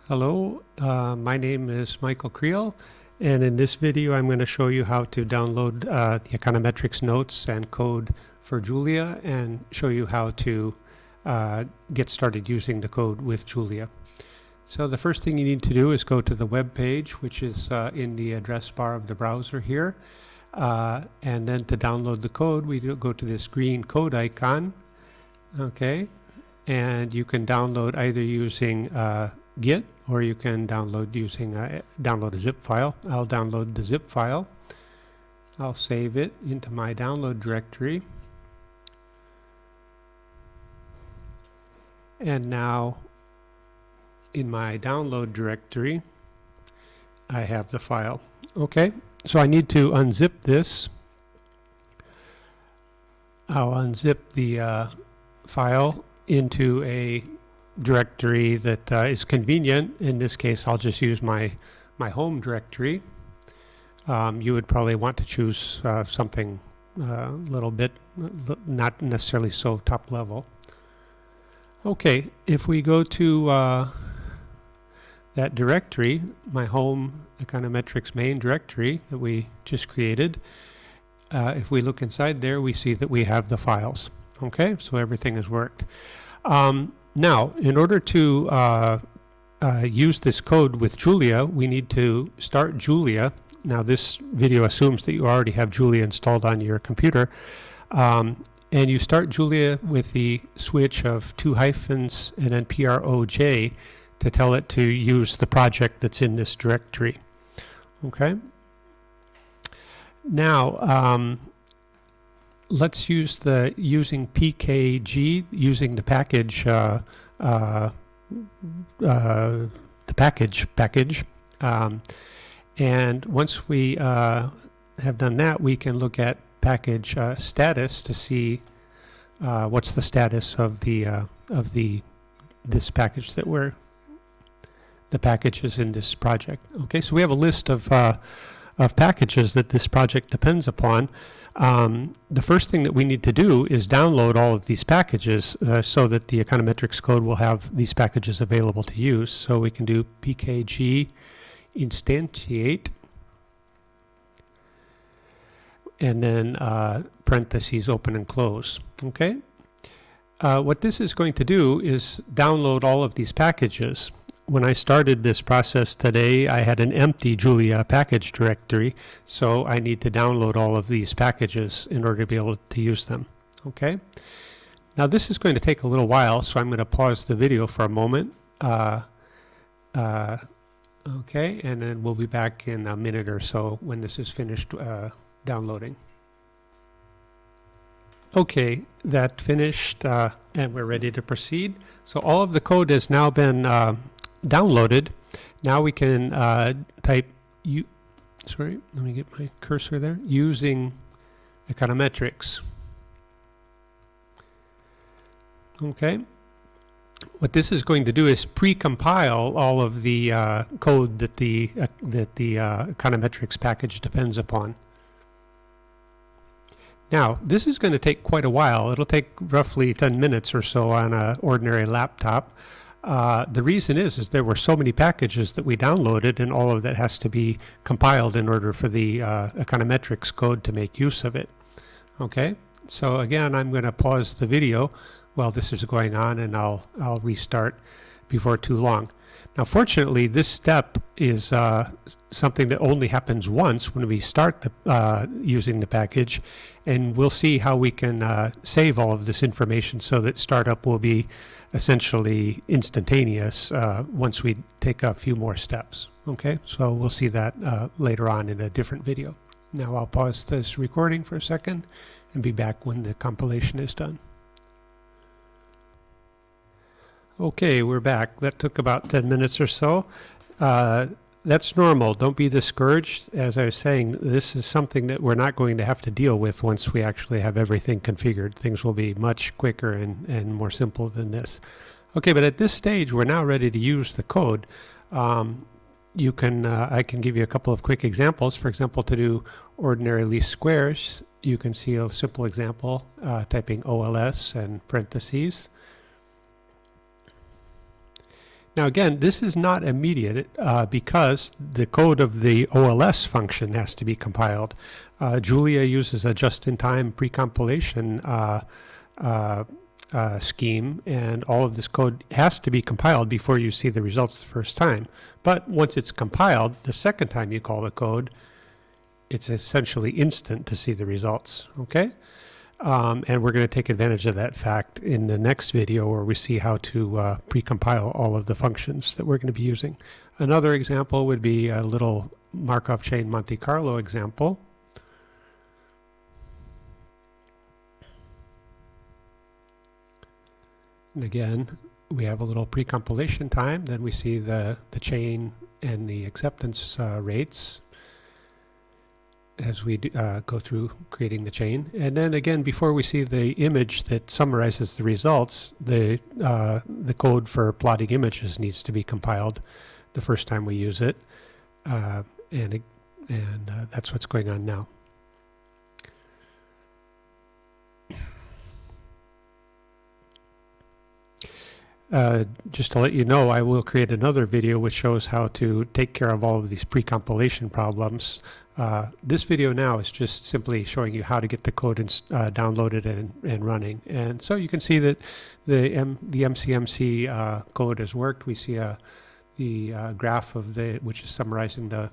Hello, my name is Michael Creel, and in this video I'm going to show you how to download the econometrics notes and code for Julia and show you how to get started using the code with Julia. So the first thing you need to do is go to the web page, which is in the address bar of the browser here, and then to download the code we go to this green code icon, okay, and you can download either using Git, or you can download using download a zip file. I'll download the zip file. I'll save it into my download directory. And now in my download directory I have the file. Okay, so I need to unzip this. I'll unzip the file into a directory that is convenient. In this case I'll just use my home directory. You would probably want to choose something a little bit not necessarily so top level. Okay, if we go to that directory, my home econometrics main directory that we just created, if we look inside there we see that we have the files. Okay, so everything has worked. Now, in order to use this code with Julia, we need to start Julia. Now, this video assumes that you already have Julia installed on your computer. And you start Julia with the switch of 2 hyphens and then PROJ to tell it to use the project that's in this directory. Okay? Now, let's use using PKG, using the package, the package. And once we have done that, we can look at package status to see what's the status of this package that the packages in this project. Okay, so we have a list of packages that this project depends upon. The first thing that we need to do is download all of these packages so that the econometrics code will have these packages available to use. So we can do pkg instantiate and then parentheses open and close. Okay. What this is going to do is download all of these packages. When I started this process today, I had an empty Julia package directory, so I need to download all of these packages in order to be able to use them. Okay. Now this is going to take a little while, so I'm going to pause the video for a moment. Okay, and then we'll be back in a minute or so when this is finished downloading. Okay, that finished, and we're ready to proceed. So all of the code has now been downloaded. Now we can type sorry, let me get my cursor there, using econometrics. Okay, what this is going to do is pre-compile all of the code that the econometrics package depends upon. Now this is going to take quite a while. It'll take roughly 10 minutes or so on an ordinary laptop. The reason is there were so many packages that we downloaded, and all of that has to be compiled in order for the econometrics code to make use of it. Okay, so again I'm going to pause the video while this is going on, and I'll restart before too long. Now fortunately this step is something that only happens once when we start using the package, and we'll see how we can save all of this information so that startup will be essentially instantaneous once we take a few more steps. Okay, so we'll see that later on in a different video. Now I'll pause this recording for a second and be back when the compilation is done. Okay, we're back. That took about 10 minutes or so. That's normal. Don't be discouraged. As I was saying, this is something that we're not going to have to deal with once we actually have everything configured. Things will be much quicker and more simple than this. Okay, but at this stage, we're now ready to use the code. I can give you a couple of quick examples. For example, to do ordinary least squares, you can see a simple example, typing OLS and parentheses. Now again, this is not immediate because the code of the OLS function has to be compiled. Julia uses a just-in-time pre-compilation scheme, and all of this code has to be compiled before you see the results the first time. But once it's compiled, the second time you call the code, it's essentially instant to see the results, okay? And we're going to take advantage of that fact in the next video where we see how to pre-compile all of the functions that we're going to be using. Another example would be a little Markov chain Monte Carlo example. And again, we have a little pre-compilation time, then we see the chain and the acceptance rates as we go through creating the chain. And then again, before we see the image that summarizes the results, the code for plotting images needs to be compiled the first time we use it. And that's what's going on now. Just to let you know, I will create another video which shows how to take care of all of these pre-compilation problems. This video now is just simply showing you how to get the code downloaded and running. And so you can see that the MCMC code has worked. We see the graph of which is summarizing the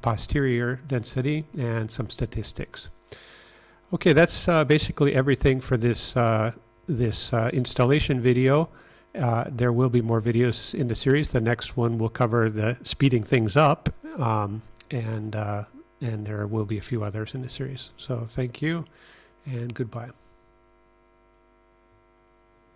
posterior density and some statistics. Okay, that's basically everything for this installation video. There will be more videos in the series. The next one will cover the speeding things up, and there will be a few others in the series. So thank you and goodbye.